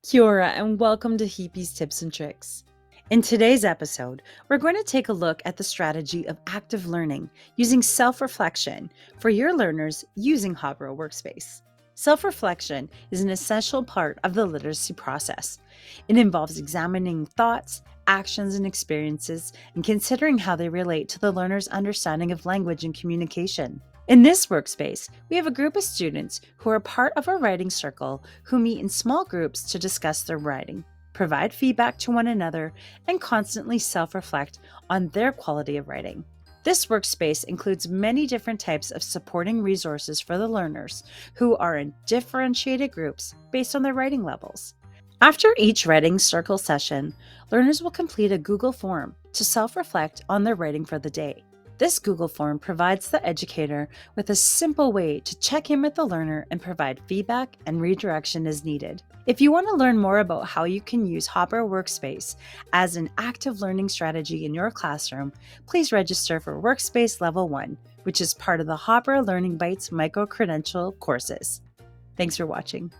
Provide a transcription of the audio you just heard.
Kia ora, and welcome to Heapy's Tips and Tricks. In today's episode, we're going to take a look at the strategy of active learning using self-reflection for your learners using Hāpara Workspace. Self-reflection is an essential part of the literacy process. It involves examining thoughts, actions, and experiences and considering how they relate to the learner's understanding of language and communication. In this workspace, we have a group of students who are part of a writing circle who meet in small groups to discuss their writing, provide feedback to one another, and constantly self-reflect on their quality of writing. This workspace includes many different types of supporting resources for the learners who are in differentiated groups based on their writing levels. After each writing circle session, learners will complete a Google form to self-reflect on their writing for the day. This Google form provides the educator with a simple way to check in with the learner and provide feedback and redirection as needed. If you want to learn more about how you can use Hāpara Workspace as an active learning strategy in your classroom, please register for Workspace Level 1, which is part of the Hāpara Learning Bites micro-credential courses. Thanks for watching.